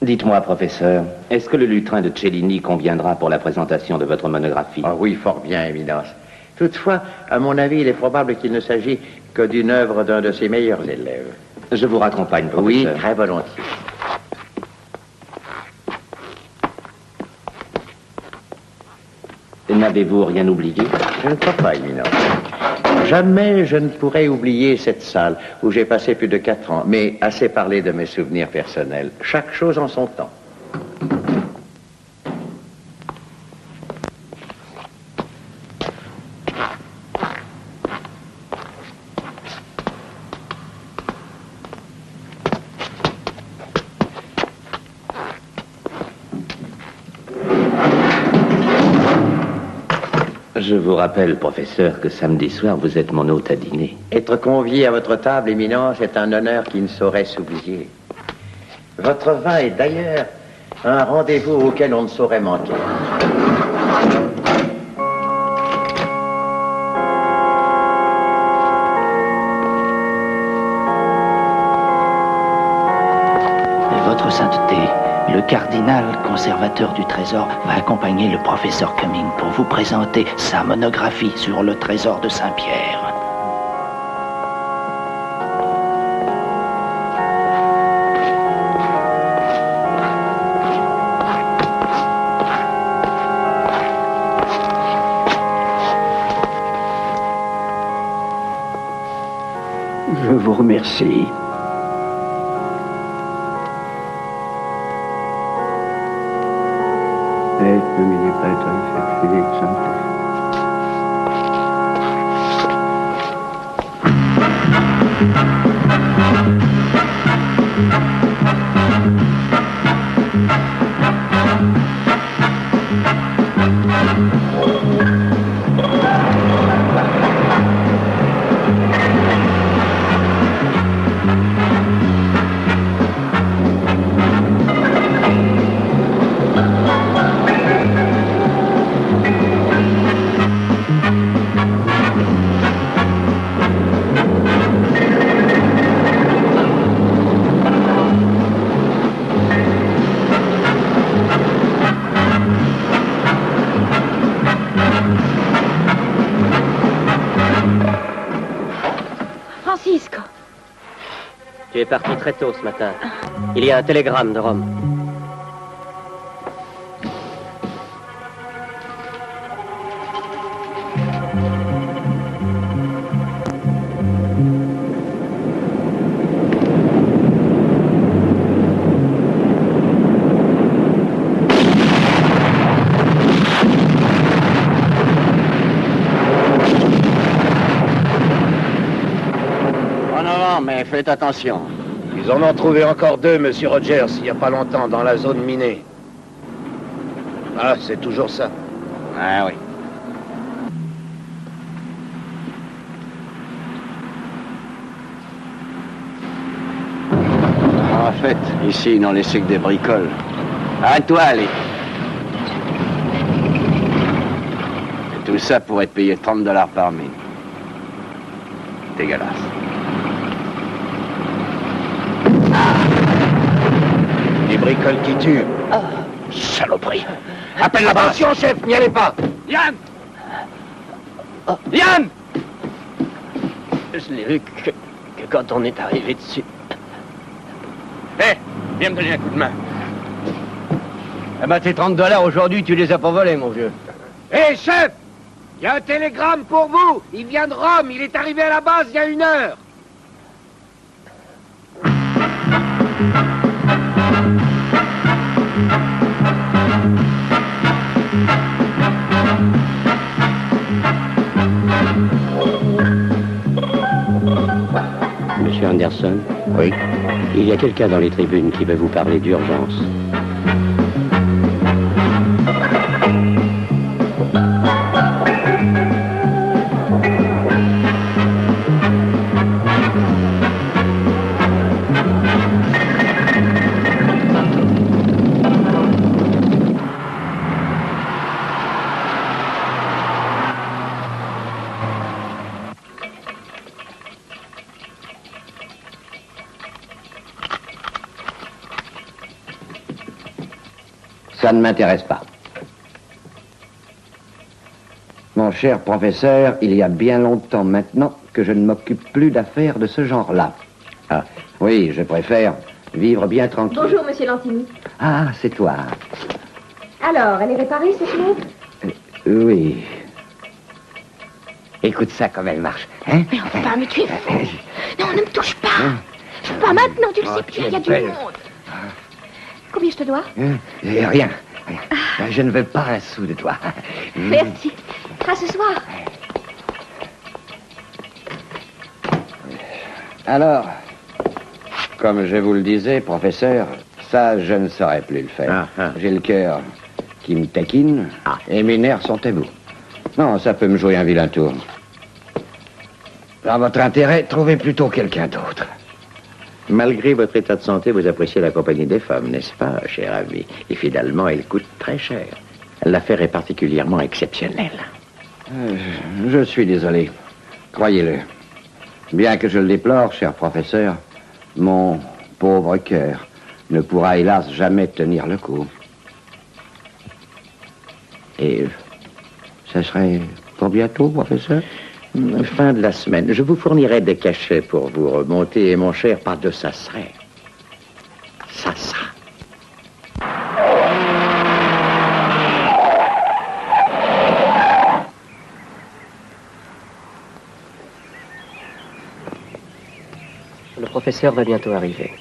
Dites-moi, professeur, est-ce que le lutrin de Cellini conviendra pour la présentation de votre monographie? Ah oui, fort bien, Éminence. Toutefois, à mon avis, il est probable qu'il ne s'agit que d'une œuvre d'un de ses meilleurs élèves. Je vous raccompagne, professeur. Oui, très volontiers. N'avez-vous rien oublié? Je ne crois pas, Éminence. Jamais je ne pourrais oublier cette salle où j'ai passé plus de 4 ans, mais assez parlé de mes souvenirs personnels. Chaque chose en son temps. Je vous rappelle, professeur, que samedi soir, vous êtes mon hôte à dîner. Être convié à votre table, Éminence, est un honneur qui ne saurait s'oublier. Votre vin est d'ailleurs un rendez-vous auquel on ne saurait manquer. Votre Sainteté, le cardinal conservateur du trésor va accompagner le professeur Cumming pour vous présenter sa monographie sur le trésor de Saint-Pierre. Je vous remercie. Et Domini Patris et Filii Sanctus. Francisco. Tu es parti très tôt ce matin. Il y a un télégramme de Rome. Mais faites attention. Ils en ont trouvé encore 2, monsieur Rogers, il n'y a pas longtemps, dans la zone minée. Ah, c'est toujours ça. Ah oui. En fait, ici, ils n'ont laissé que des bricoles. Arrête-toi, allez. Et tout ça pour être payé 30 $ par mine. Dégueulasse. Des bricoles qui tuent. Oh, saloperie. Appelle la attention, chef, n'y allez pas. Yann! Yann! Je l'ai vu que quand on est arrivé dessus. Hé, viens me donner un coup de main. Eh ben, tes $30 aujourd'hui, tu les as pas volés, mon vieux. Hé, chef! Il y a un télégramme pour vous. Il vient de Rome. Il est arrivé à la base il y a 1 heure. Monsieur Anderson? Oui. Il y a quelqu'un dans les tribunes qui veut vous parler d'urgence. Ça ne m'intéresse pas. Mon cher professeur, il y a bien longtemps maintenant que je ne m'occupe plus d'affaires de ce genre-là. Ah, oui, je préfère vivre bien tranquille. Bonjour, monsieur Lantini. Ah, c'est toi. Alors, elle est réparée, cette montre? Oui. Écoute ça comme elle marche. Hein? Mais enfin, mais tu es fou. Non, ne me touche pas. Pas maintenant, tu le sais bien, il y a du monde. Combien je te dois? Rien. Je ne veux pas un sou de toi. Merci. À ce soir. Alors, comme je vous le disais, professeur, ça, je ne saurais plus le faire. J'ai le cœur qui me taquine et mes nerfs sont à bout. Non, ça peut me jouer un vilain tour. Dans votre intérêt, trouvez plutôt quelqu'un d'autre. Malgré votre état de santé, vous appréciez la compagnie des femmes, n'est-ce pas, cher ami? Et finalement, elle coûte très cher. L'affaire est particulièrement exceptionnelle. Je suis désolé. Croyez-le. Bien que je le déplore, cher professeur, mon pauvre cœur ne pourra hélas jamais tenir le coup. Et ça serait pour bientôt, professeur? Fin de la semaine. Je vous fournirai des cachets pour vous remonter, et mon cher, pas de ça serait. Ça sera. Le professeur va bientôt arriver.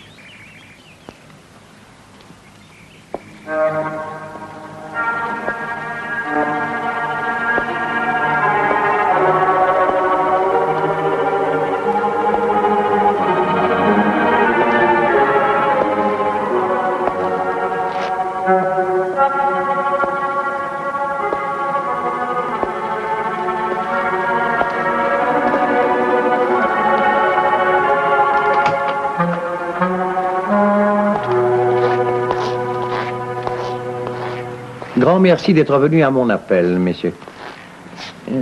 Grand merci d'être venu à mon appel, messieurs.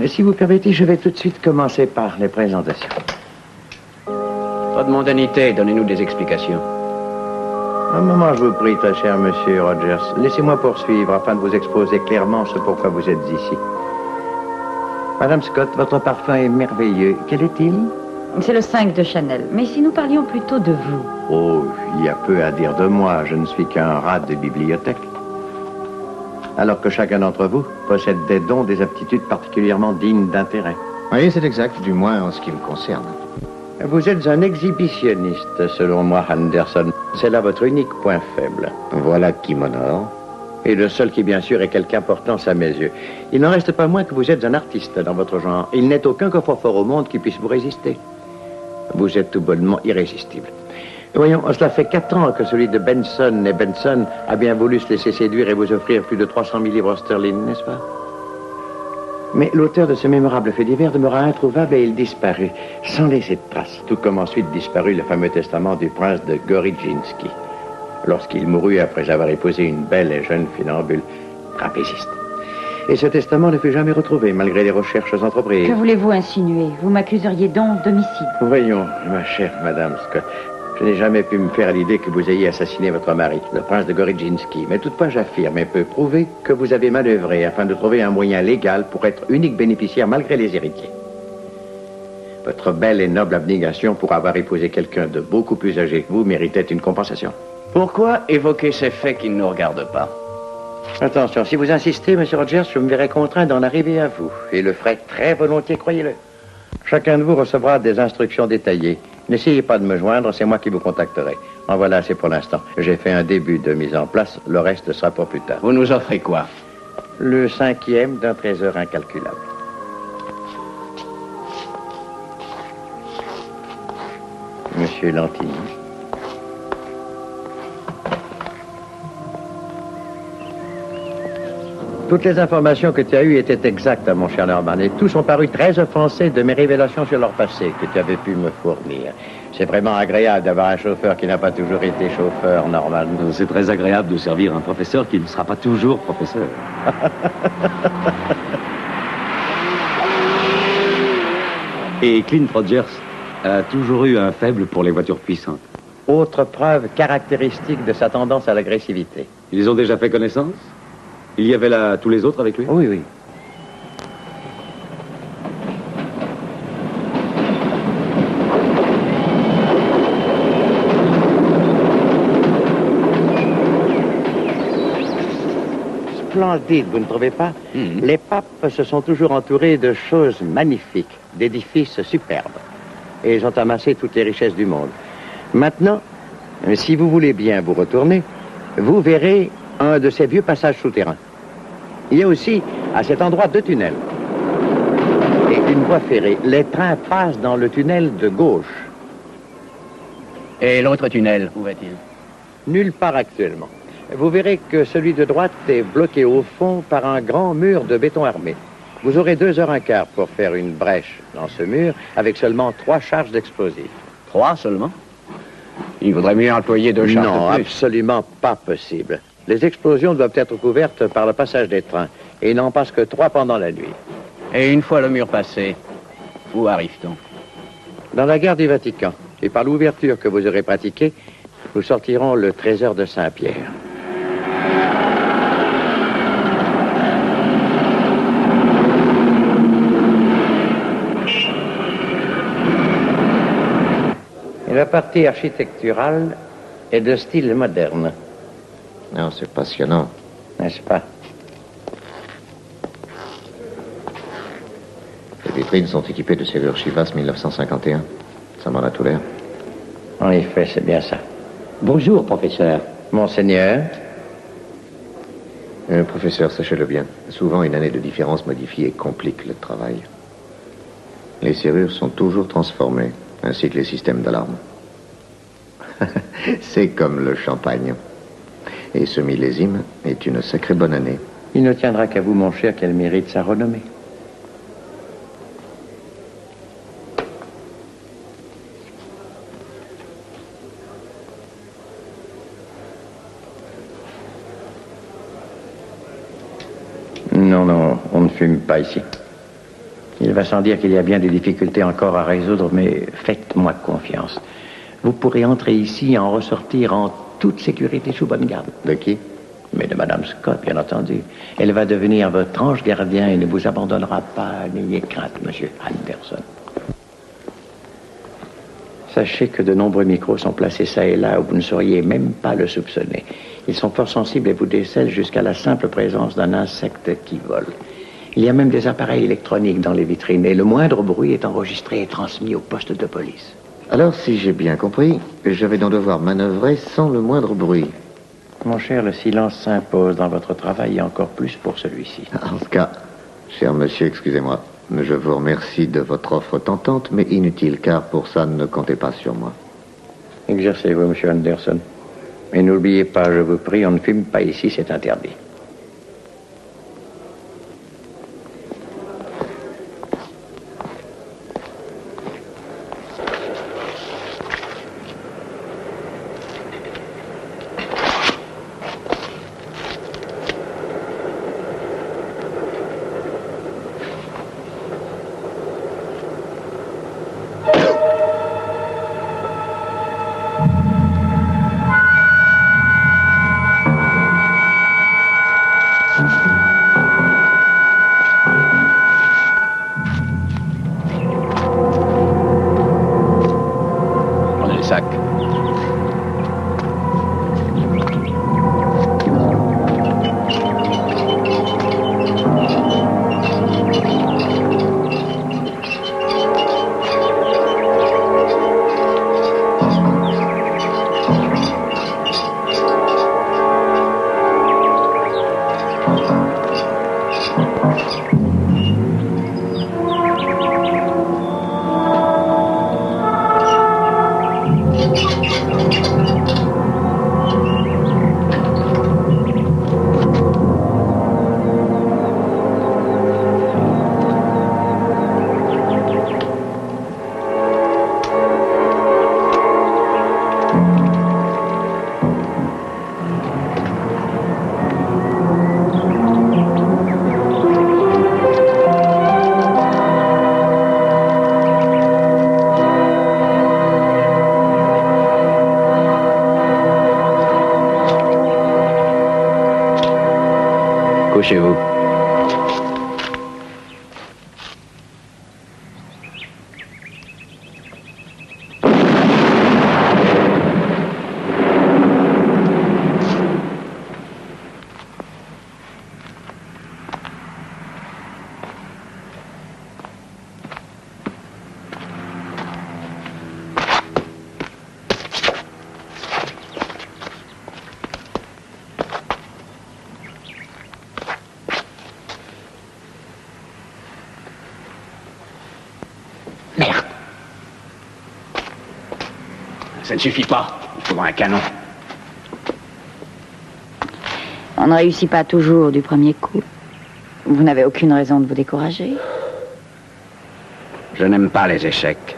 Si vous permettez, je vais tout de suite commencer par les présentations. Pas de mondanité, donnez-nous des explications. Un moment, je vous prie, très cher monsieur Rogers. Laissez-moi poursuivre afin de vous exposer clairement ce pourquoi vous êtes ici. Madame Scott, votre parfum est merveilleux. Quel est-il? C'est le 5 de Chanel. Mais si nous parlions plutôt de vous? Oh, il y a peu à dire de moi. Je ne suis qu'un rat de bibliothèque. Alors que chacun d'entre vous possède des dons, des aptitudes particulièrement dignes d'intérêt. Oui, c'est exact, du moins en ce qui me concerne. Vous êtes un exhibitionniste, selon moi, Anderson. C'est là votre unique point faible. Voilà qui m'honore. Et le seul qui, bien sûr, est quelque importance à mes yeux. Il n'en reste pas moins que vous êtes un artiste dans votre genre. Il n'est aucun coffre-fort au monde qui puisse vous résister. Vous êtes tout bonnement irrésistible. Voyons, cela fait 4 ans que celui de Benson et Benson a bien voulu se laisser séduire et vous offrir plus de 300 000 livres sterling, n'est-ce pas? Mais l'auteur de ce mémorable fait divers demeura introuvable et il disparut, sans laisser de trace, tout comme ensuite disparut le fameux testament du prince de Gorodzinski, lorsqu'il mourut après avoir épousé une belle et jeune funambule trapéziste. Et ce testament ne fut jamais retrouvé, malgré les recherches entreprises. Que voulez-vous insinuer? Vous m'accuseriez donc d'homicide. Voyons, ma chère Madame Scott, je n'ai jamais pu me faire l'idée que vous ayez assassiné votre mari, le prince de Gorodzinski. Mais toutefois, j'affirme et peux prouver que vous avez manœuvré afin de trouver un moyen légal pour être unique bénéficiaire malgré les héritiers. Votre belle et noble abnégation pour avoir épousé quelqu'un de beaucoup plus âgé que vous méritait une compensation. Pourquoi évoquer ces faits qui ne nous regardent pas? Attention, si vous insistez, Monsieur Rogers, je me verrai contraint d'en arriver à vous. Et le ferai très volontiers, croyez-le. Chacun de vous recevra des instructions détaillées. N'essayez pas de me joindre, c'est moi qui vous contacterai. En voilà assez pour l'instant. J'ai fait un début de mise en place, le reste sera pour plus tard. Vous nous offrez quoi? Le 5e d'un trésor incalculable. Monsieur Lantigny. Toutes les informations que tu as eues étaient exactes, mon cher Norman, et tous ont paru très offensés de mes révélations sur leur passé que tu avais pu me fournir. C'est vraiment agréable d'avoir un chauffeur qui n'a pas toujours été chauffeur, Norman. C'est très agréable de servir un professeur qui ne sera pas toujours professeur. Et Clint Rogers a toujours eu un faible pour les voitures puissantes. Autre preuve caractéristique de sa tendance à l'agressivité. Ils ont déjà fait connaissance? Il y avait là tous les autres avec lui? Oui, oui. Splendide, vous ne trouvez pas? Les papes se sont toujours entourés de choses magnifiques, d'édifices superbes. Et ils ont amassé toutes les richesses du monde. Maintenant, si vous voulez bien vous retourner, vous verrez un de ces vieux passages souterrains. Il y a aussi, à cet endroit, 2 tunnels. Et une voie ferrée. Les trains passent dans le tunnel de gauche. Et l'autre tunnel, où va-t-il? Nulle part actuellement. Vous verrez que celui de droite est bloqué au fond par un grand mur de béton armé. Vous aurez 2 heures un quart pour faire une brèche dans ce mur avec seulement 3 charges d'explosifs. 3 seulement? Il vaudrait mieux employer 2 charges Non, de plus. absolument pas possible. Les explosions doivent être couvertes par le passage des trains. Et il n'en passe que 3 pendant la nuit. Et une fois le mur passé, où arrive-t-on? Dans la gare du Vatican, et par l'ouverture que vous aurez pratiquée, nous sortirons le trésor de Saint-Pierre. Et la partie architecturale est de style moderne. Non, c'est passionnant. N'est-ce pas? Les vitrines sont équipées de serrures Chivas 1951. Ça m'en a tout l'air. En effet, c'est bien ça. Bonjour, professeur. Monseigneur. Professeur, sachez-le bien. Souvent, une année de différence modifie et complique le travail. Les serrures sont toujours transformées, ainsi que les systèmes d'alarme. C'est comme le champagne. Et ce millésime est une sacrée bonne année. Il ne tiendra qu'à vous, mon cher, qu'elle mérite sa renommée. Non, non, on ne fume pas ici. Il va sans dire qu'il y a bien des difficultés encore à résoudre, mais faites-moi confiance. Vous pourrez entrer ici et en ressortir en toute sécurité sous bonne garde. De qui? Mais de Madame Scott, bien entendu. Elle va devenir votre ange gardien et ne vous abandonnera pas. N'ayez crainte, Monsieur Anderson. Sachez que de nombreux micros sont placés ça et là où vous ne sauriez même pas le soupçonner. Ils sont fort sensibles et vous décèlent jusqu'à la simple présence d'un insecte qui vole. Il y a même des appareils électroniques dans les vitrines et le moindre bruit est enregistré et transmis au poste de police. Alors, si j'ai bien compris, je vais donc devoir manœuvrer sans le moindre bruit. Mon cher, le silence s'impose dans votre travail et encore plus pour celui-ci. En ce cas, cher monsieur, excusez-moi, je vous remercie de votre offre tentante, mais inutile, car pour ça, ne comptez pas sur moi. Exercez-vous, Monsieur Anderson. Et n'oubliez pas, je vous prie, on ne fume pas ici, c'est interdit. sac. Couchez-vous. Ça ne suffit pas. Il faudra un canon. On ne réussit pas toujours du premier coup. Vous n'avez aucune raison de vous décourager. Je n'aime pas les échecs.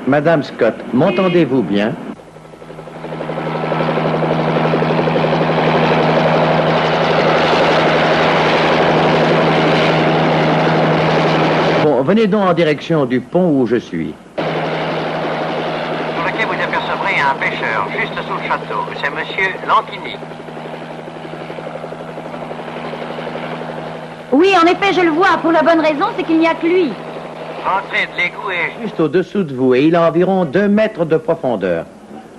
Madame Scott, m'entendez-vous bien? Bon, venez donc en direction du pont où je suis. Sur le quai, vous apercevrez un pêcheur, juste sous le château. C'est monsieur Lanquini. Oui, en effet, je le vois. Pour la bonne raison, c'est qu'il n'y a que lui. L'entrée de l'égout est... Juste au-dessous de vous, et il a environ 2 mètres de profondeur.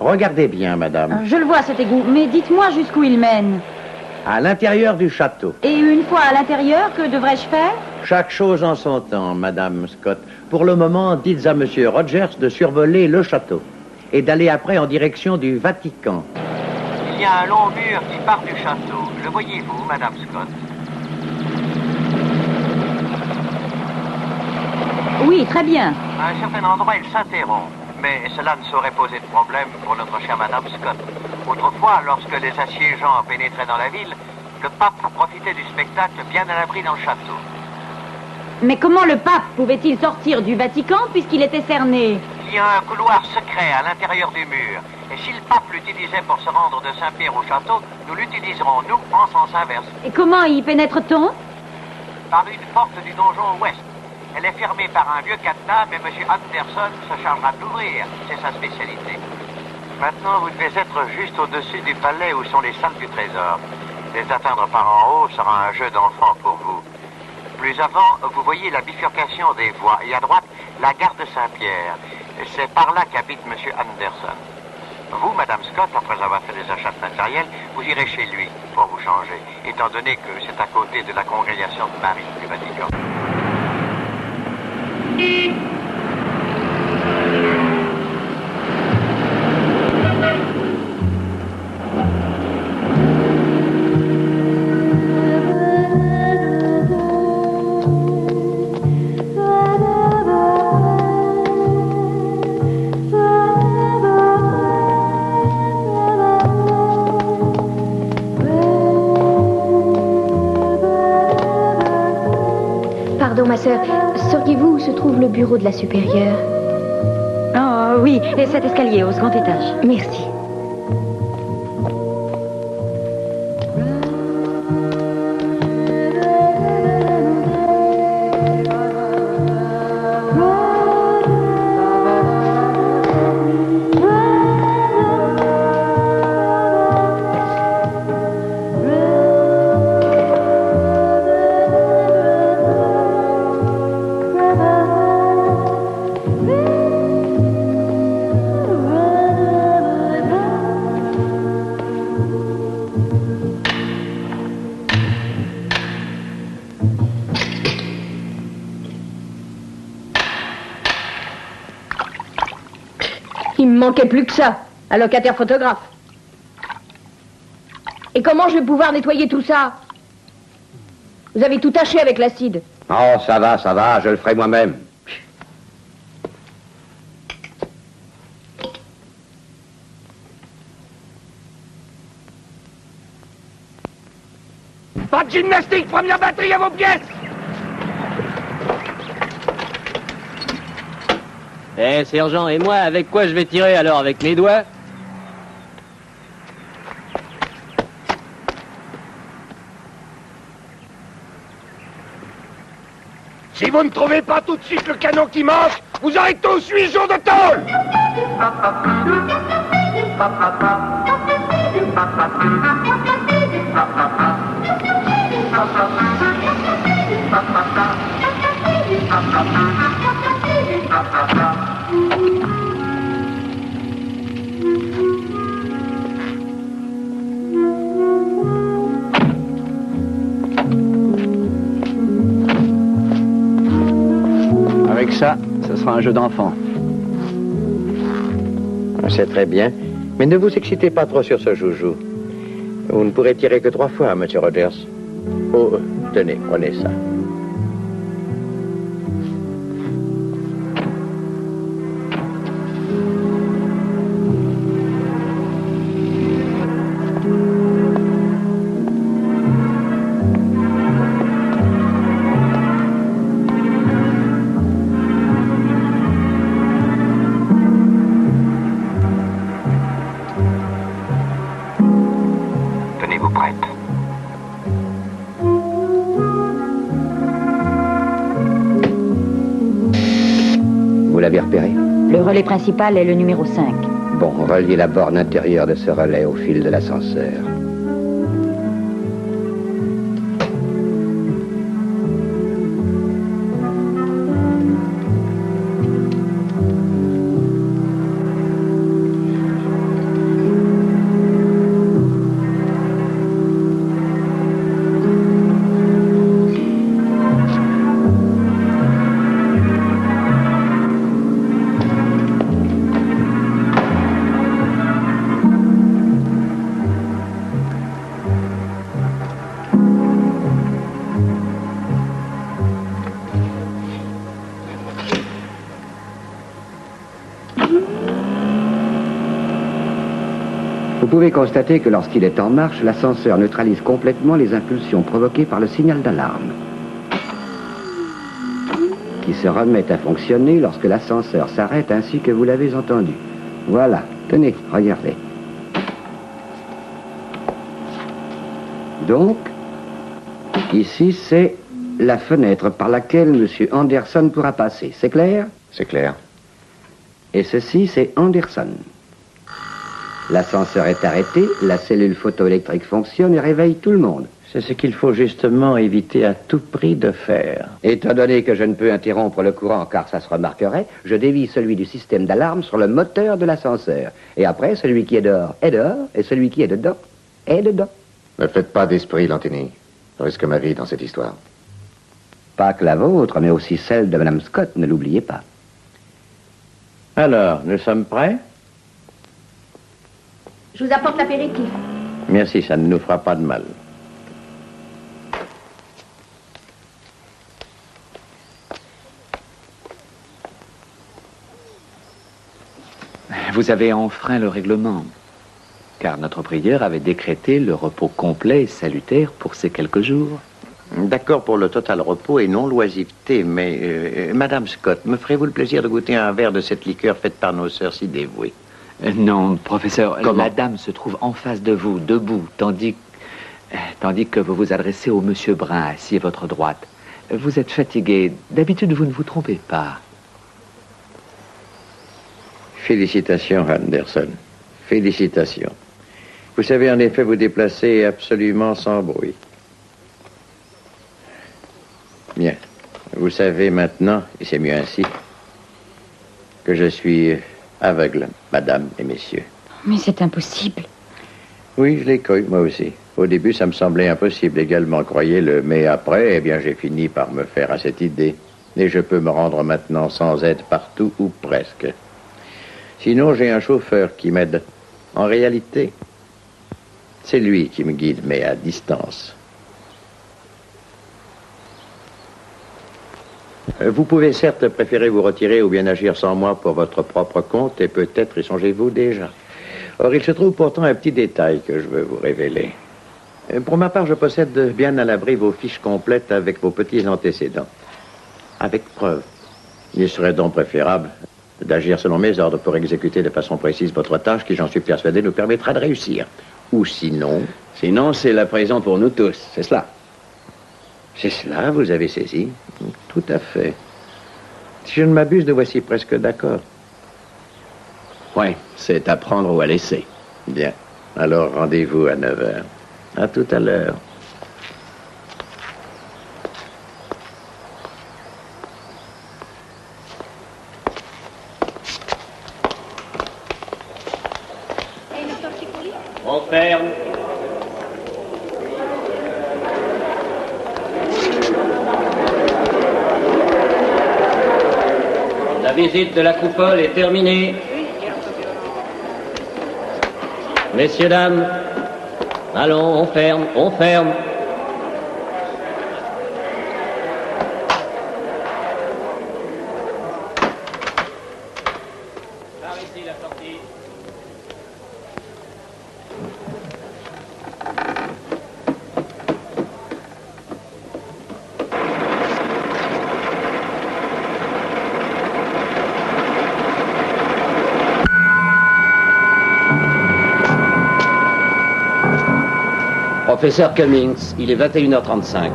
Regardez bien, madame. Je le vois, cet égout. Mais dites-moi jusqu'où il mène. À l'intérieur du château. Et une fois à l'intérieur, que devrais-je faire? Chaque chose en son temps, madame Scott. Pour le moment, dites à monsieur Rogers de survoler le château et d'aller après en direction du Vatican. Il y a un long mur qui part du château. Le voyez-vous, madame Scott? Oui, très bien. À un certain endroit, il s'interrompt. Mais cela ne saurait poser de problème pour notre chère madame Scott. Autrefois, lorsque les assiégeants pénétraient dans la ville, le pape profitait du spectacle bien à l'abri dans le château. Mais comment le pape pouvait-il sortir du Vatican puisqu'il était cerné? Il y a un couloir secret à l'intérieur du mur. Et si le pape l'utilisait pour se rendre de Saint-Pierre au château, nous l'utiliserons, nous, en sens inverse. Et comment y pénètre-t-on? Par une porte du donjon ouest. Elle est fermée par un vieux cadenas, mais M. Anderson se chargera de l'ouvrir. C'est sa spécialité. Maintenant, vous devez être juste au-dessus du palais où sont les salles du trésor. Les atteindre par en haut sera un jeu d'enfant pour vous. Plus avant, vous voyez la bifurcation des voies. Et à droite, la gare de Saint-Pierre. C'est par là qu'habite M. Anderson. Vous, Madame Scott, après avoir fait des achats de matériel, vous irez chez lui pour vous changer, étant donné que c'est à côté de la congrégation de Marie du Vatican. Pardon, ma sœur. Sauriez-vous où se trouve le bureau de la supérieure? Oh oui, et cet escalier au second étage. Merci. manquait plus que ça, un locataire photographe. Et comment je vais pouvoir nettoyer tout ça? Vous avez tout taché avec l'acide. Oh, ça va, je le ferai moi-même. Pas de gymnastique, première batterie à vos pièces! Eh, sergent, et moi, avec quoi je vais tirer alors? Avec mes doigts? Si vous ne trouvez pas tout de suite le canon qui manque, vous aurez tous 8 jours de tôle! Avec ça, ce sera un jeu d'enfant. C'est très bien. Mais ne vous excitez pas trop sur ce joujou. Vous ne pourrez tirer que 3 fois, monsieur Rogers. Oh, tenez, prenez ça. Tenez-vous prête. Vous l'avez repéré? Le relais principal est le numéro 5. Bon, reliez la borne intérieure de ce relais au fil de l'ascenseur. Vous pouvez constater que lorsqu'il est en marche, l'ascenseur neutralise complètement les impulsions provoquées par le signal d'alarme, qui se remet à fonctionner lorsque l'ascenseur s'arrête ainsi que vous l'avez entendu. Voilà, tenez, regardez. Donc, ici c'est la fenêtre par laquelle M. Anderson pourra passer, c'est clair? C'est clair. Et ceci c'est Anderson. L'ascenseur est arrêté, la cellule photoélectrique fonctionne et réveille tout le monde. C'est ce qu'il faut justement éviter à tout prix de faire. Étant donné que je ne peux interrompre le courant car ça se remarquerait, je dévie celui du système d'alarme sur le moteur de l'ascenseur. Et après, celui qui est dehors, et celui qui est dedans, est dedans. Ne faites pas d'esprit, Lantini. Je risque ma vie dans cette histoire. Pas que la vôtre, mais aussi celle de Mme Scott, ne l'oubliez pas. Alors, nous sommes prêts? Je vous apporte l'apéritif. Merci, ça ne nous fera pas de mal. Vous avez enfreint le règlement, car notre prieur avait décrété le repos complet et salutaire pour ces quelques jours. D'accord pour le total repos et non l'oisiveté, mais Madame Scott, me ferez-vous le plaisir de goûter un verre de cette liqueur faite par nos sœurs si dévouées? Non, professeur, Comment? la dame se trouve en face de vous, debout, tandis que vous vous adressez au monsieur Brun, assis à votre droite. Vous êtes fatigué. D'habitude, vous ne vous trompez pas. Félicitations, Anderson. Félicitations. Vous savez en effet vous déplacer absolument sans bruit. Bien. Vous savez maintenant, et c'est mieux ainsi, que je suis aveugle, madame et messieurs. Mais c'est impossible. Oui, je l'ai cru, moi aussi. Au début, ça me semblait impossible également, croyez-le. Mais après, eh bien, j'ai fini par me faire à cette idée. Et je peux me rendre maintenant sans aide partout ou presque. Sinon, j'ai un chauffeur qui m'aide. En réalité, c'est lui qui me guide, mais à distance. Vous pouvez certes préférer vous retirer ou bien agir sans moi pour votre propre compte, et peut-être y songez-vous déjà. Or, il se trouve pourtant un petit détail que je veux vous révéler. Pour ma part, je possède bien à l'abri vos fiches complètes avec vos petits antécédents. Avec preuve. Il serait donc préférable d'agir selon mes ordres pour exécuter de façon précise votre tâche qui, j'en suis persuadé, nous permettra de réussir. Ou sinon... Sinon, c'est la prison pour nous tous, c'est cela. C'est cela, vous avez saisi. Tout à fait. Si je ne m'abuse, nous voici presque d'accord. Oui, c'est à prendre ou à laisser. Bien. Alors, rendez-vous à 9h. À tout à l'heure. On ferme. La visite de la coupole est terminée. Messieurs, dames, allons, on ferme, on ferme. Par ici la sortie. Professeur Cummings, il est 21h35.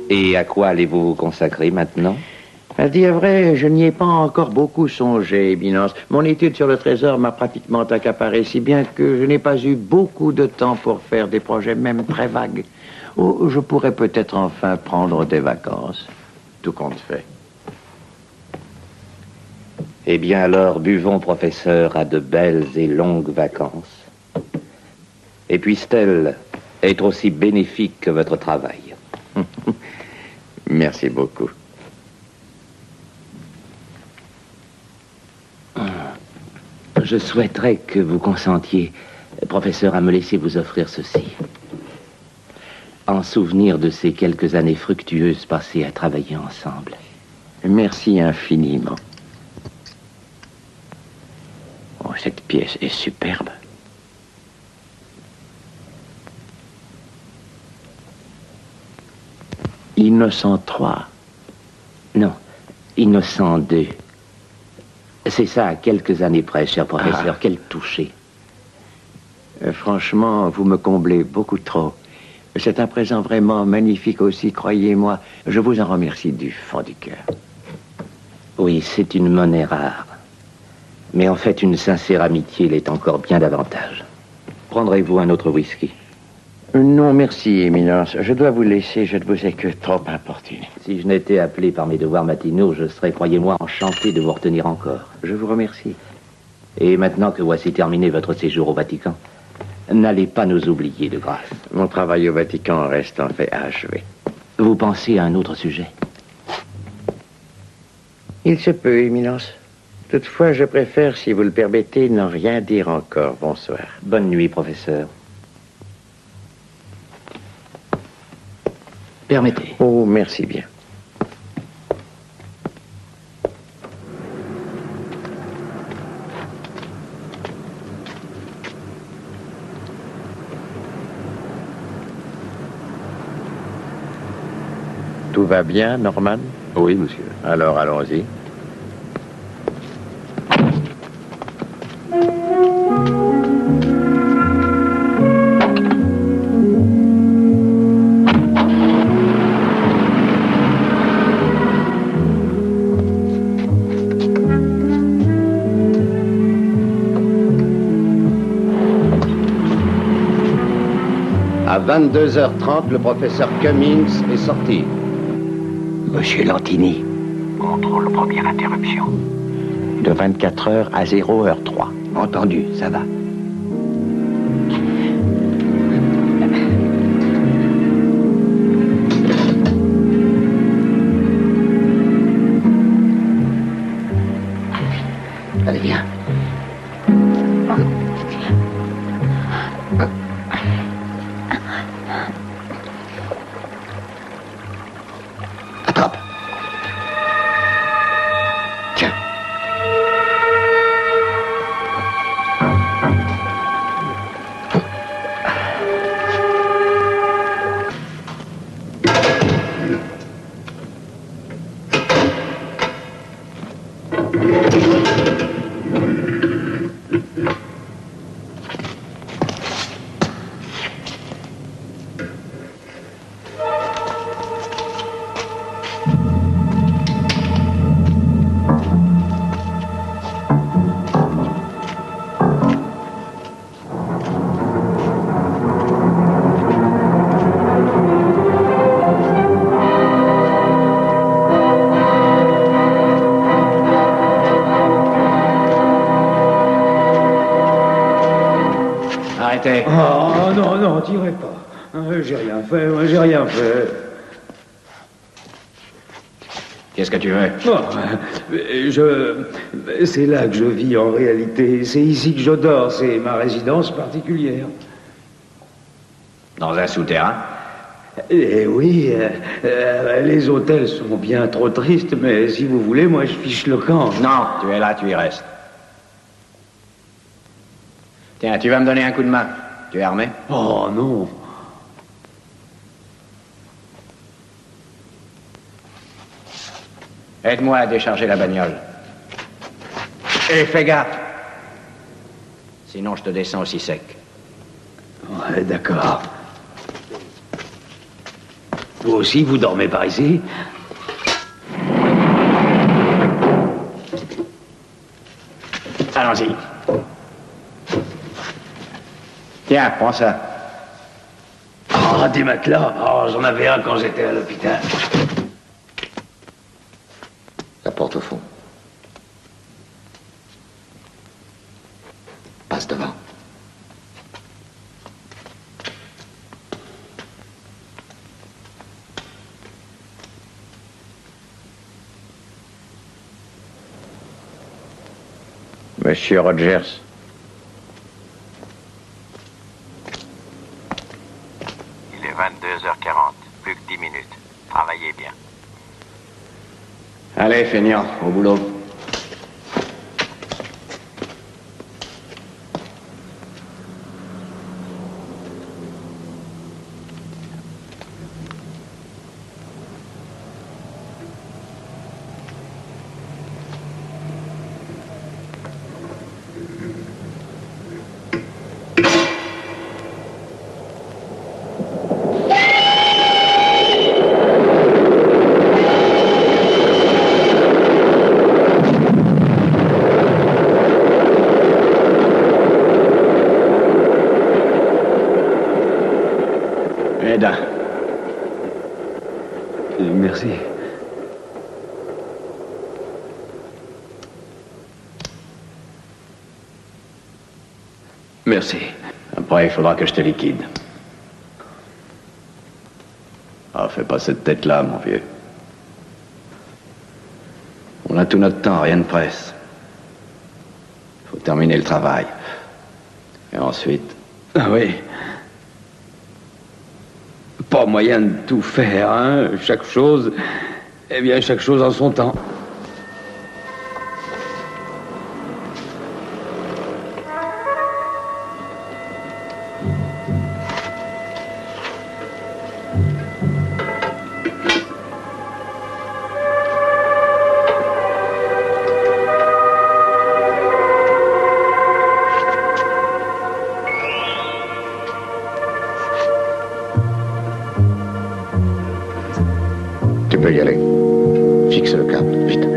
Et à quoi allez-vous vous consacrer maintenant? À dire vrai, je n'y ai pas encore beaucoup songé, Éminence. Mon étude sur le trésor m'a pratiquement accaparé, si bien que je n'ai pas eu beaucoup de temps pour faire des projets, même très vagues. Où je pourrais peut-être enfin prendre des vacances. Tout compte fait. Eh bien alors, buvons, professeur, à de belles et longues vacances. Et puisse-t-elle être aussi bénéfique que votre travail. Merci beaucoup. Je souhaiterais que vous consentiez, professeur, à me laisser vous offrir ceci. En souvenir de ces quelques années fructueuses passées à travailler ensemble. Merci infiniment. Oh, cette pièce est superbe. Innocent 3. Non, Innocent 2. C'est ça, à quelques années près, cher professeur. Ah. Quel toucher. Franchement, vous me comblez beaucoup trop. C'est un présent vraiment magnifique aussi, croyez-moi. Je vous en remercie du fond du cœur. Oui, c'est une monnaie rare. Mais en fait, une sincère amitié l'est encore bien davantage. Prendrez-vous un autre whisky? Non, merci, Éminence. Je dois vous laisser, je ne vous ai que trop importuné. Si je n'étais appelé par mes devoirs matinaux, je serais, croyez-moi, enchanté de vous retenir encore. Je vous remercie. Et maintenant que voici terminé votre séjour au Vatican, n'allez pas nous oublier de grâce. Mon travail au Vatican reste en fait achevé. Vous pensez à un autre sujet? Il se peut, Éminence. Toutefois, je préfère, si vous le permettez, n'en rien dire encore. Bonsoir. Bonne nuit, professeur. Permettez. Oh, merci bien. Tout va bien, Norman? Oui, monsieur. Alors, allons-y. À 22h30, le professeur Cummings est sorti. Monsieur Lantini. Contrôle première interruption. De 24h à 0h03. Entendu, ça va. Allez, viens. Attrape. Tiens. Arrêtez. Oh, non, non, tirez pas. J'ai rien fait, moi, j'ai rien fait. Qu'est-ce que tu veux? C'est là que je vis en réalité. C'est ici que je dors. C'est ma résidence particulière. Dans un souterrain? Eh oui, les hôtels sont bien trop tristes, mais si vous voulez, moi je fiche le camp. Non, tu es là, tu y restes. Tiens, tu vas me donner un coup de main. Tu es armé? Oh non. Aide-moi à décharger la bagnole. Et fais gaffe. Sinon, je te descends aussi sec. Ouais, d'accord. Vous aussi, vous dormez par ici? Allons-y. Tiens, prends ça. Ah, des matelas. Oh, j'en avais un quand j'étais à l'hôpital. La porte au fond. Passe devant. Monsieur Rogers. Il est 22h40, plus que 10 minutes. Travaillez bien. Allez, feignant, au boulot. Merci. Merci. Après, il faudra que je te liquide. Ah, fais pas cette tête-là, mon vieux. On a tout notre temps, rien ne presse. Faut terminer le travail. Et ensuite... Ah oui. Pas moyen de tout faire, hein. Chaque chose... Eh bien, chaque chose en son temps. Tu peux y aller. Fixe le cap, vite.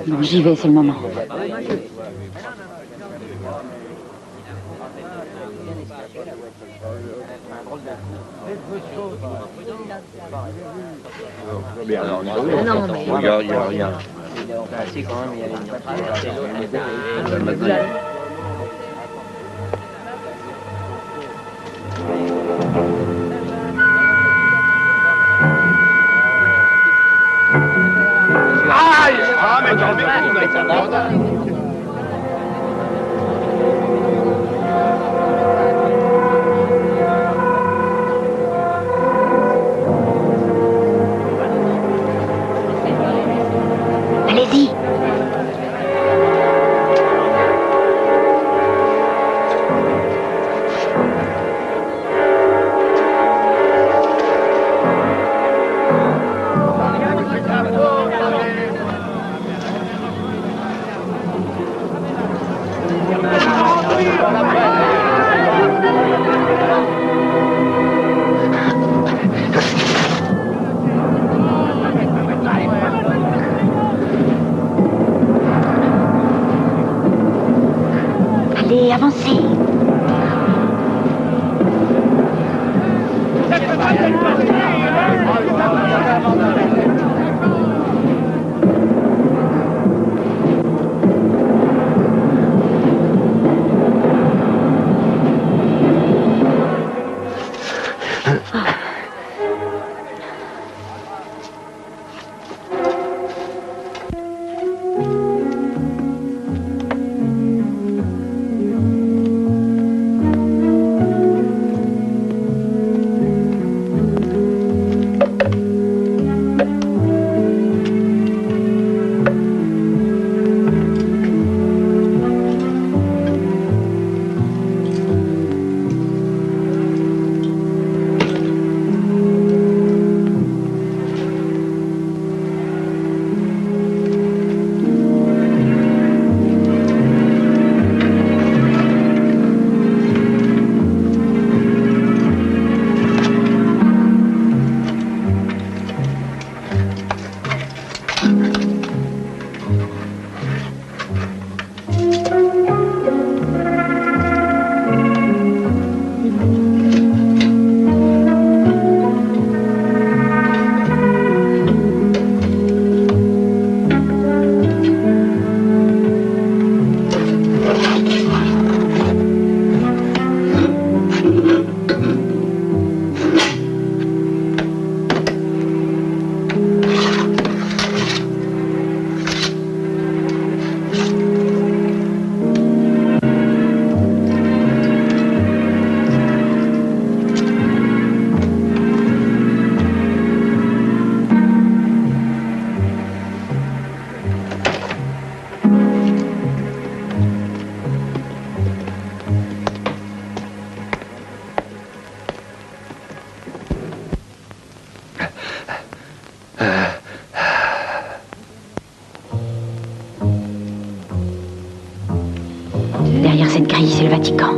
Bon, j'y vais, c'est le moment. Non, mais... Il y a rien. Allez-y. avancez. Derrière cette grille, c'est le Vatican.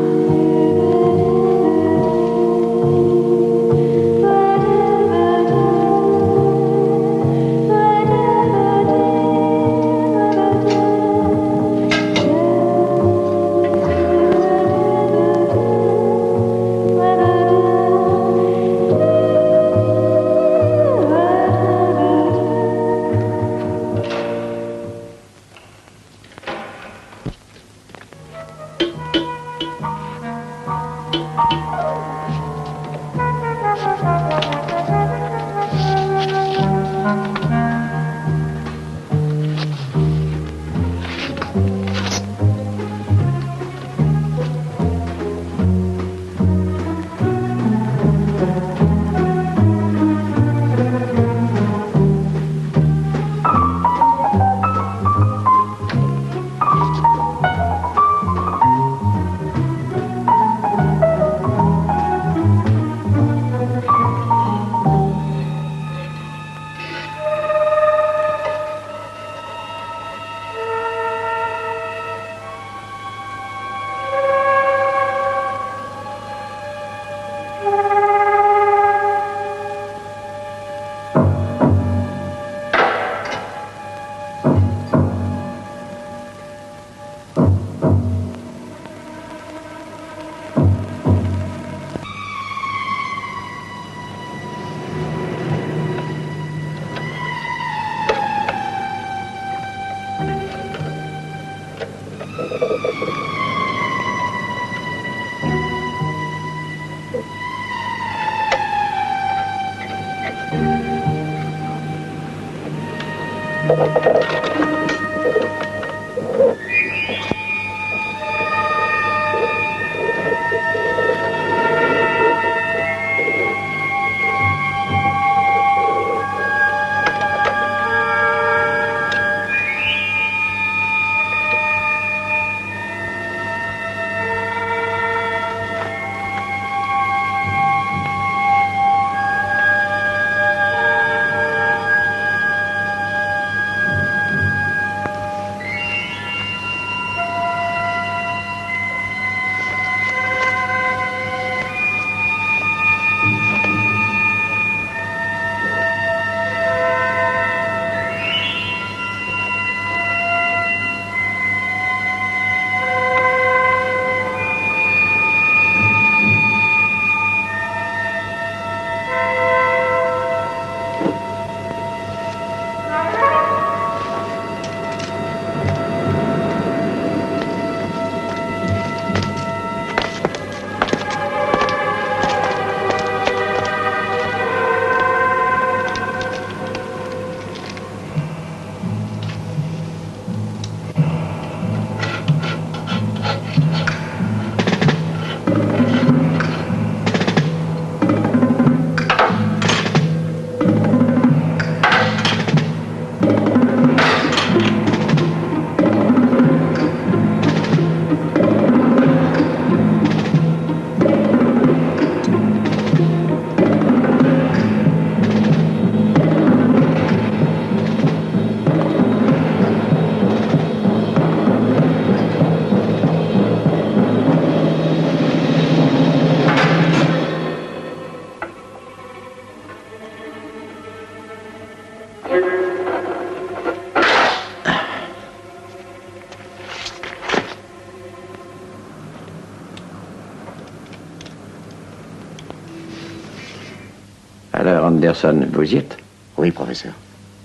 Anderson, vous y êtes? Oui, professeur.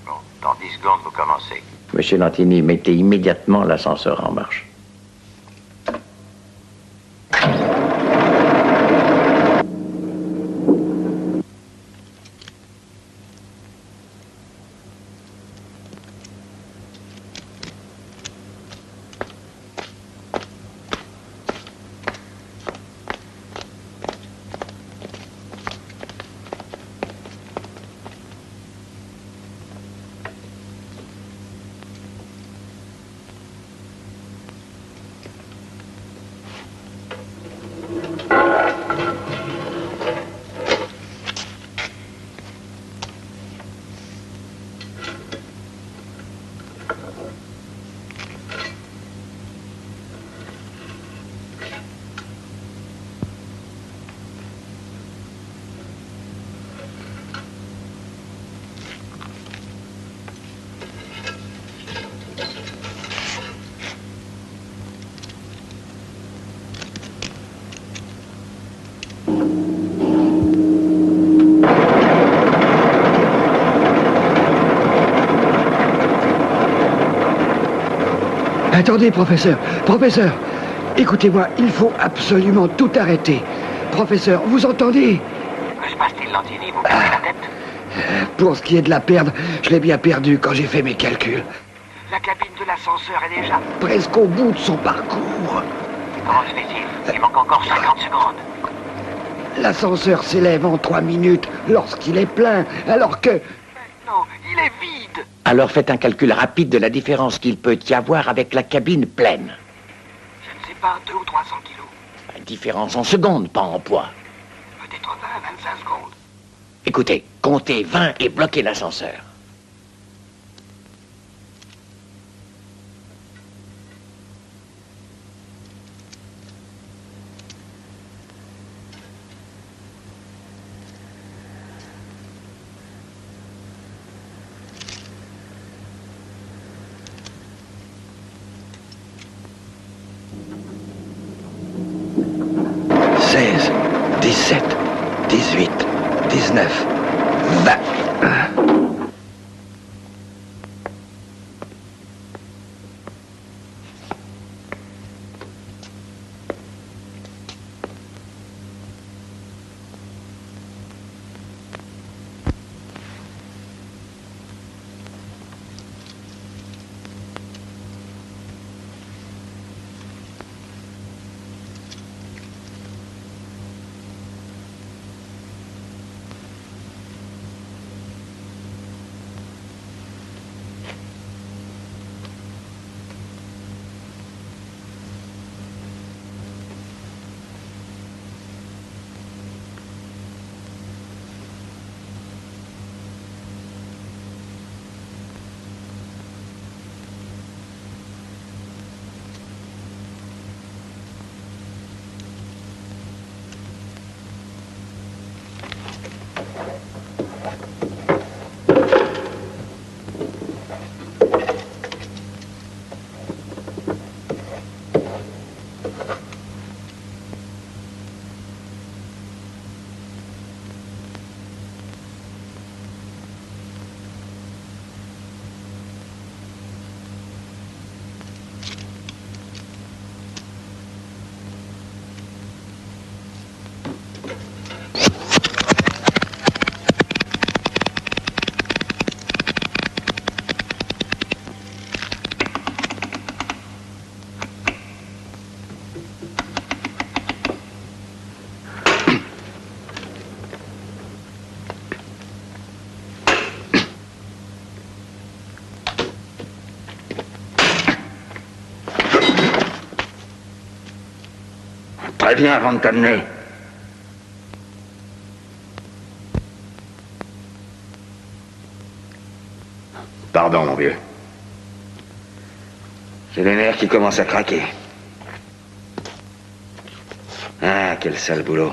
Bon, dans 10 secondes, vous commencez. Monsieur Lantini, mettez immédiatement l'ascenseur en marche. Attendez, professeur. Professeur, écoutez-moi, il faut absolument tout arrêter. Professeur, vous entendez? Que se passe-t-il, Lantini? Vous perdez la tête? Pour ce qui est de la perdre, je l'ai bien perdue quand j'ai fait mes calculs. La cabine de l'ascenseur est déjà... Presque au bout de son parcours. Comment se fait-il? Il manque encore 50 secondes. L'ascenseur s'élève en 3 minutes lorsqu'il est plein, alors que... Non, il est vide. Alors faites un calcul rapide de la différence qu'il peut y avoir avec la cabine pleine. Je ne sais pas, 200 ou 300 kilos. La différence en secondes, pas en poids. Peut-être 20, 25 secondes. Écoutez, comptez 20 et bloquez l'ascenseur. Seize, 17, 18, 19, 20. Très bien, avant de t'amener. Pardon, mon vieux. J'ai les nerfs qui commencent à craquer. Ah, quel sale boulot.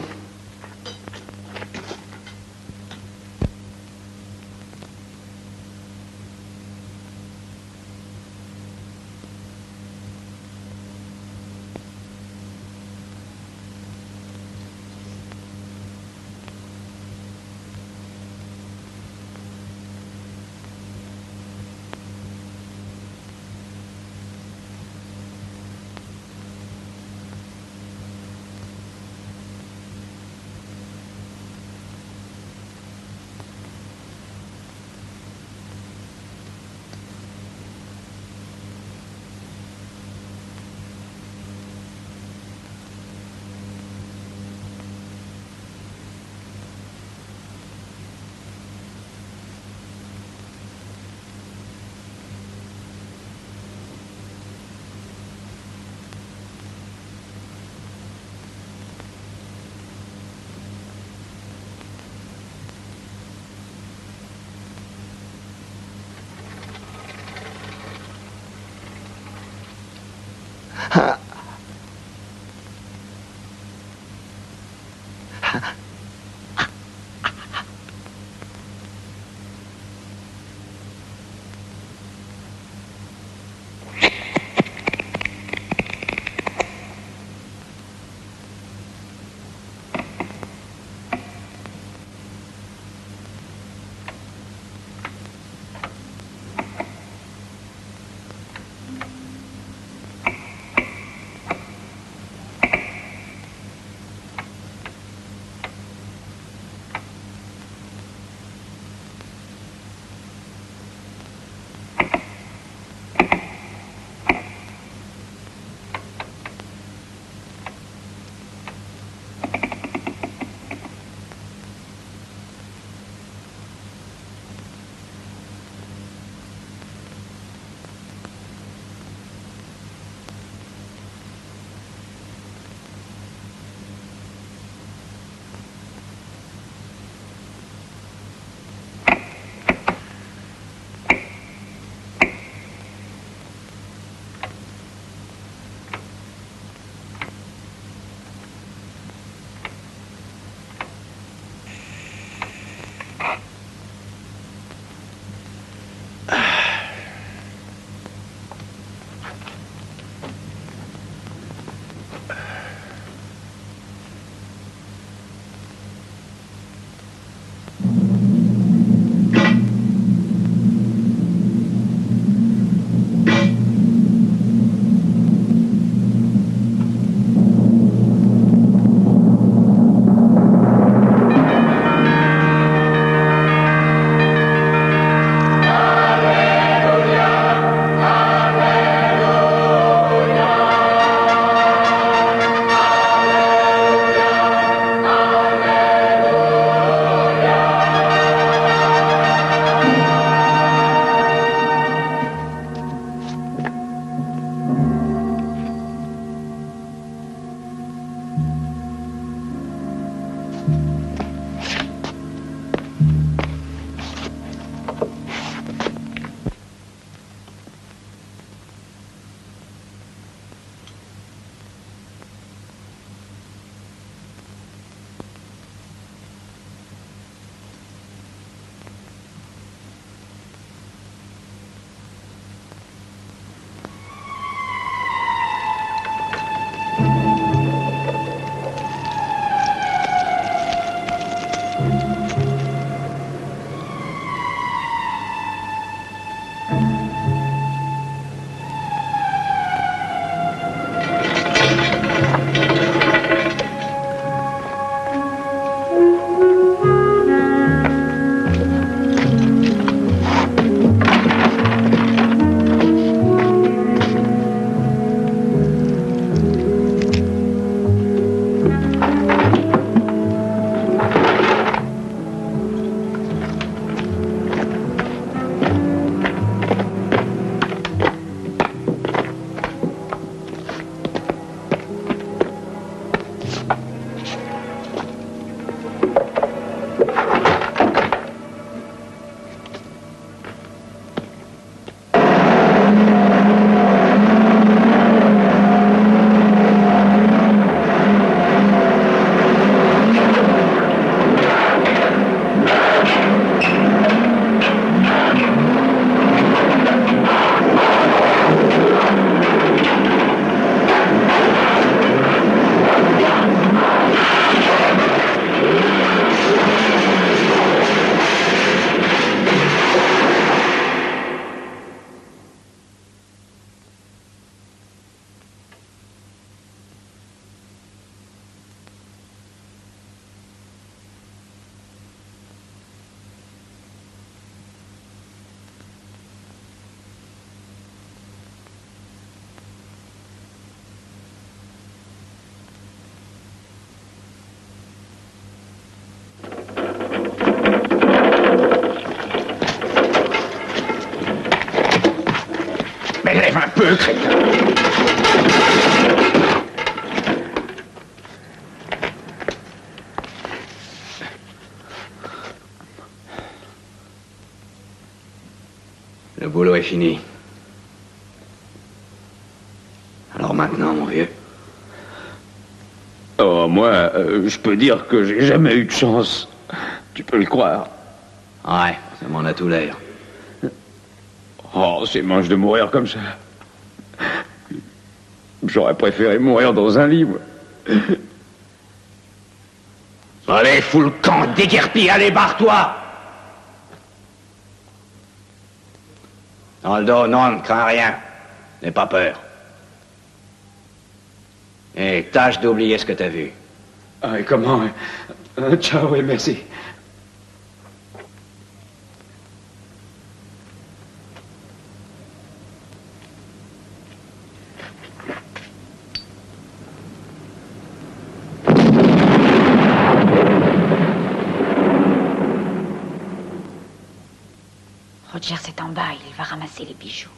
un peu, crétin. Le boulot est fini. Alors maintenant, mon vieux. Oh, moi, je peux dire que j'ai jamais eu de chance. Tu peux le croire. Ouais, ça m'en a tout l'air. Oh, c'est moche de mourir comme ça. J'aurais préféré mourir dans un lit, moi. Allez, fous le camp, déguerpis, allez, barre-toi! Dans le dos, non, ne crains rien. N'aie pas peur. Et tâche d'oublier ce que t'as vu. Ah, et comment? Ciao et merci. Roger est en bas, il va ramasser les bijoux.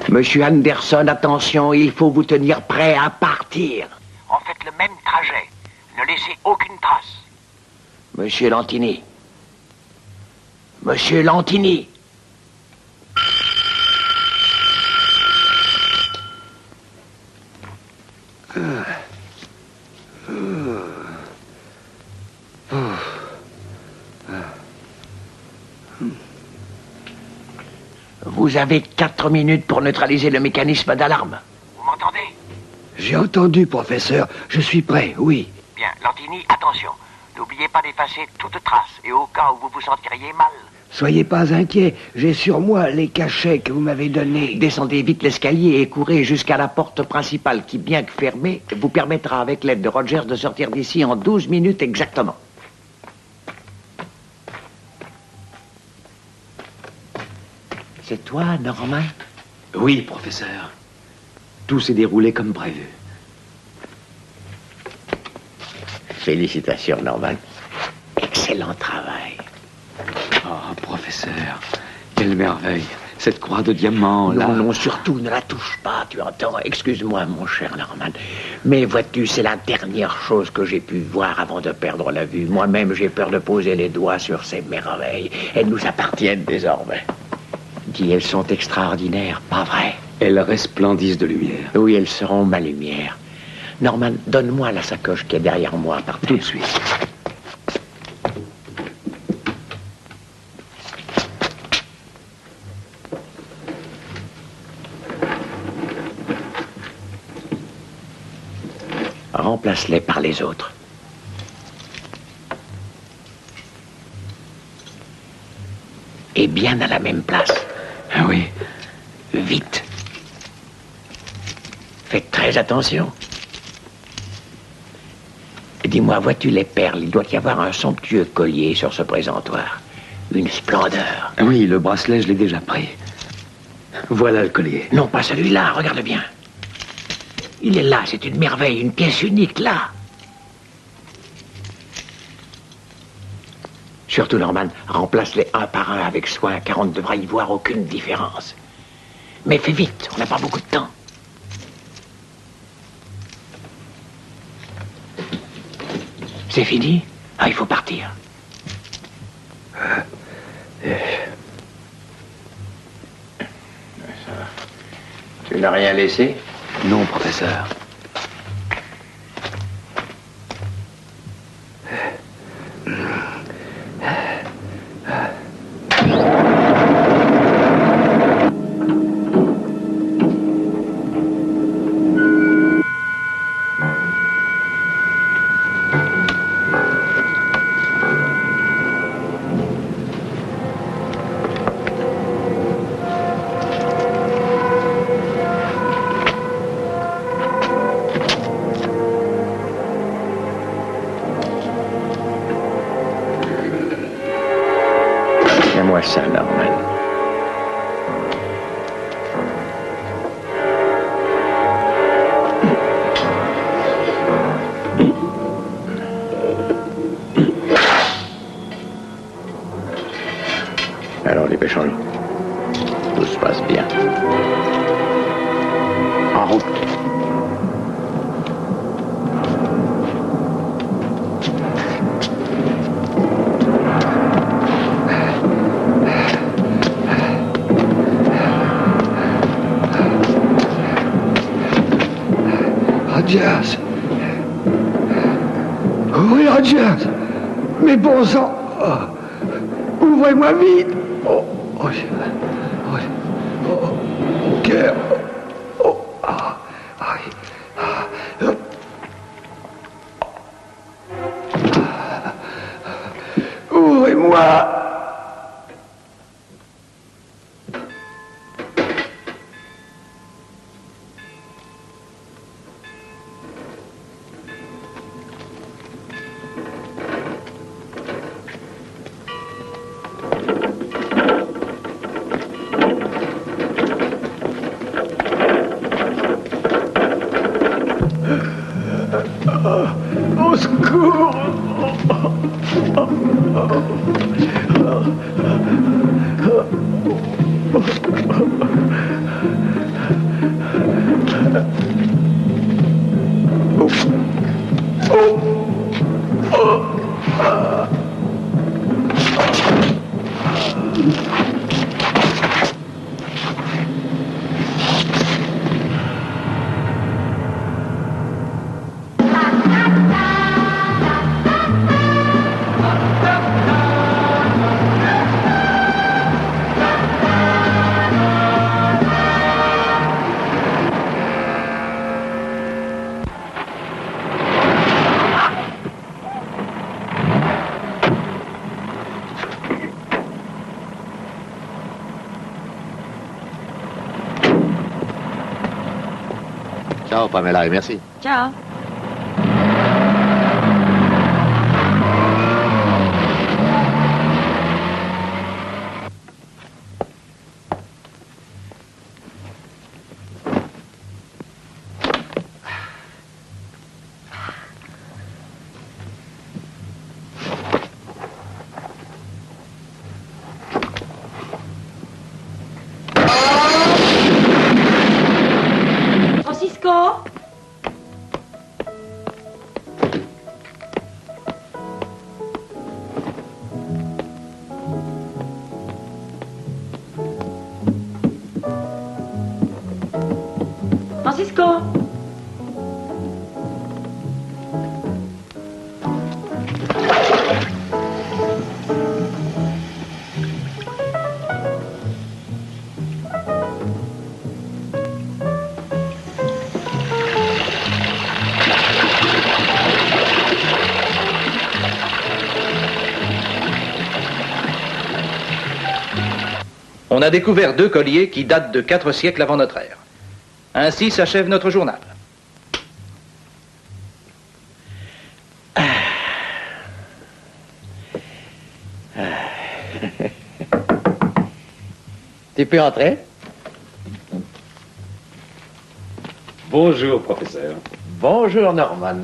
Monsieur Anderson, attention, il faut vous tenir prêt à partir. En faites le même trajet. Ne laissez aucune trace. Monsieur Lantini. Monsieur Lantini. Vous avez 4 minutes pour neutraliser le mécanisme d'alarme. Vous m'entendez? J'ai entendu, professeur. Je suis prêt, oui. Bien, Lantini, attention. N'oubliez pas d'effacer toute trace, et au cas où vous vous sentiriez mal. Soyez pas inquiet. J'ai sur moi les cachets que vous m'avez donnés. Descendez vite l'escalier et courez jusqu'à la porte principale qui, bien que fermée, vous permettra avec l'aide de Rogers de sortir d'ici en 12 minutes exactement. C'est toi, Norman? Oui, professeur. Tout s'est déroulé comme prévu. Félicitations, Norman. Excellent travail. Oh, professeur, quelle merveille. Cette croix de diamant, là. Non, non, surtout, ne la touche pas, tu entends? Excuse-moi, mon cher Norman. Mais vois-tu, c'est la dernière chose que j'ai pu voir avant de perdre la vue. Moi-même, j'ai peur de poser les doigts sur ces merveilles. Elles nous appartiennent désormais. Dis, elles sont extraordinaires, pas vrai? Elles resplendissent de lumière. Oui, elles seront ma lumière. Norman, donne-moi la sacoche qui est derrière moi, par terre. Tout de suite. Remplace-les par les autres. Et bien à la même place. Ah oui. Vite. Faites très attention. Dis-moi, vois-tu les perles? Il doit y avoir un somptueux collier sur ce présentoir. Une splendeur. Oui, le bracelet, je l'ai déjà pris. Voilà le collier. Non, pas celui-là, regarde bien. Il est là, c'est une merveille, une pièce unique, là. Surtout, Norman, remplace-les un par un avec soin, car on ne devra y voir aucune différence. Mais fais vite, on n'a pas beaucoup de temps. C'est fini? Ah, il faut partir. Tu n'as rien laissé? Non, professeur. Fais-moi ça, Norman. Alors, dépêchons-nous. Tout se passe bien. En route. Rogers. Oui, Rogers. Mais bon sang. Ouvrez-moi vite. Oh, oh, oh, oh, mon cœur. Oh, ah, ah, ah. Ouvrez-moi. Au secours! Ciao, Pamela, et merci. Ciao. Francisco? Francisco? On a découvert 2 colliers qui datent de 4 siècles avant notre ère. Ainsi s'achève notre journal. Tu peux entrer? Bonjour, professeur. Bonjour, Norman.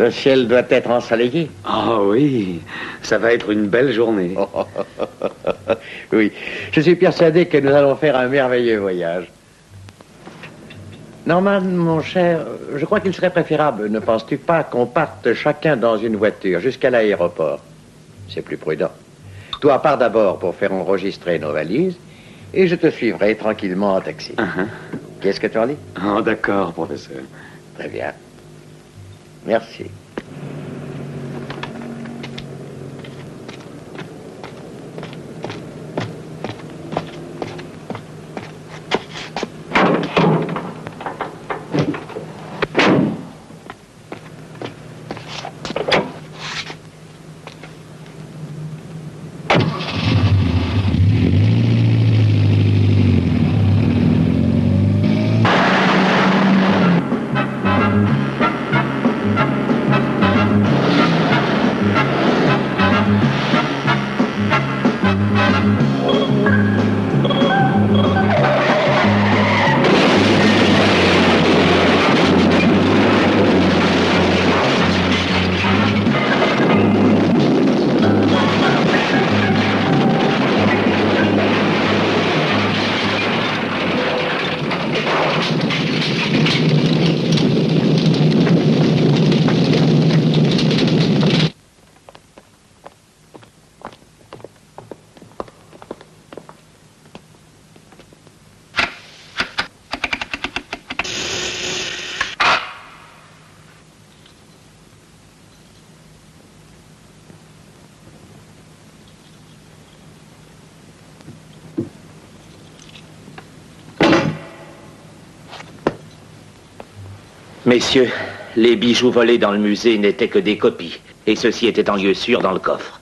Le ciel doit être ensoleillé. Ah oui, ça va être une belle journée. Oui, je suis persuadé que nous allons faire un merveilleux voyage. Norman, mon cher, je crois qu'il serait préférable, ne penses-tu pas, qu'on parte chacun dans une voiture jusqu'à l'aéroport? C'est plus prudent. Toi, pars d'abord pour faire enregistrer nos valises, et je te suivrai tranquillement en taxi. Qu'est-ce que tu en dis? Oh, d'accord, professeur. Très bien. Merci. Messieurs, les bijoux volés dans le musée n'étaient que des copies, et ceci était en lieu sûr dans le coffre.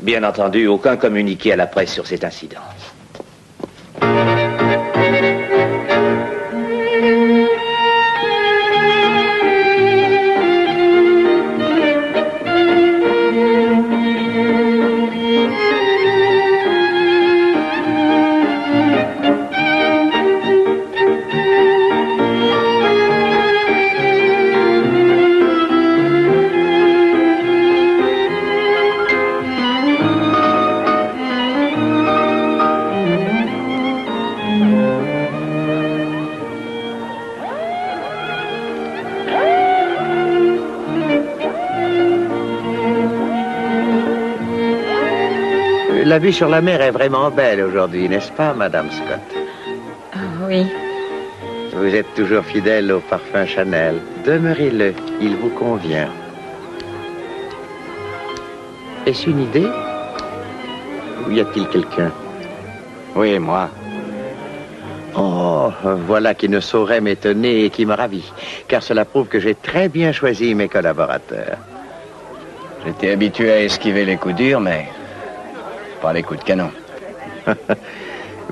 Bien entendu, aucun communiqué à la presse sur cet incident. La vue sur la mer est vraiment belle aujourd'hui, n'est-ce pas, Madame Scott? Oui. Vous êtes toujours fidèle au parfum Chanel. Demeurez-le, il vous convient. Est-ce une idée? Ou y a-t-il quelqu'un? Oui, moi. Oh, voilà qui ne saurait m'étonner et qui me ravit, car cela prouve que j'ai très bien choisi mes collaborateurs. J'étais habitué à esquiver les coups durs, mais pas les coups de canon.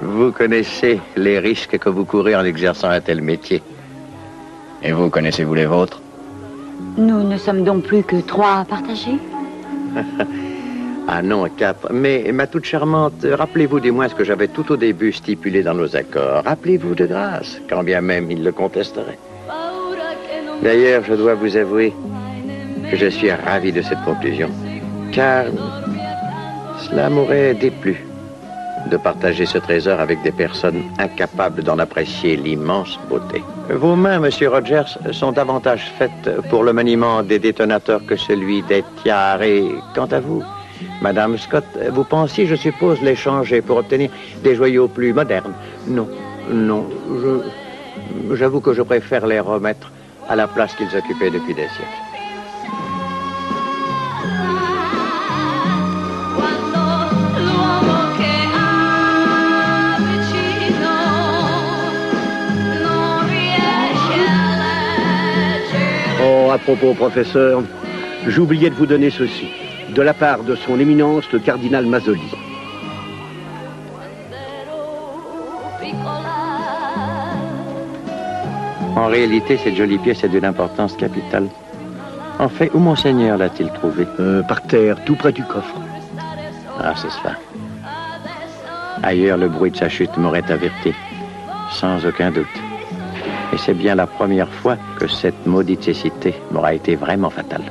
Vous connaissez les risques que vous courez en exerçant un tel métier. Et vous, connaissez-vous les vôtres? Nous ne sommes donc plus que 3 à partager? Ah non, 4. Mais, ma toute charmante, rappelez-vous du moins ce que j'avais tout au début stipulé dans nos accords. Rappelez-vous de grâce, quand bien même il le contesterait. D'ailleurs, je dois vous avouer que je suis ravi de cette conclusion, car cela m'aurait déplu de partager ce trésor avec des personnes incapables d'en apprécier l'immense beauté. Vos mains, Monsieur Rogers, sont davantage faites pour le maniement des détonateurs que celui des tiares. Et quant à vous, Madame Scott, vous pensiez, je suppose, les changer pour obtenir des joyaux plus modernes? Non, non, j'avoue que je préfère les remettre à la place qu'ils occupaient depuis des siècles. Oh, à propos, professeur, j'oubliais de vous donner ceci, de la part de son éminence, le cardinal Mazzoli. En réalité, cette jolie pièce est d'une importance capitale. En fait, où Monseigneur l'a-t-il trouvé? Par terre, tout près du coffre. Ah, c'est cela. Ailleurs, le bruit de sa chute m'aurait averti, sans aucun doute. Et c'est bien la première fois que cette maudite cécité m'aura été vraiment fatale.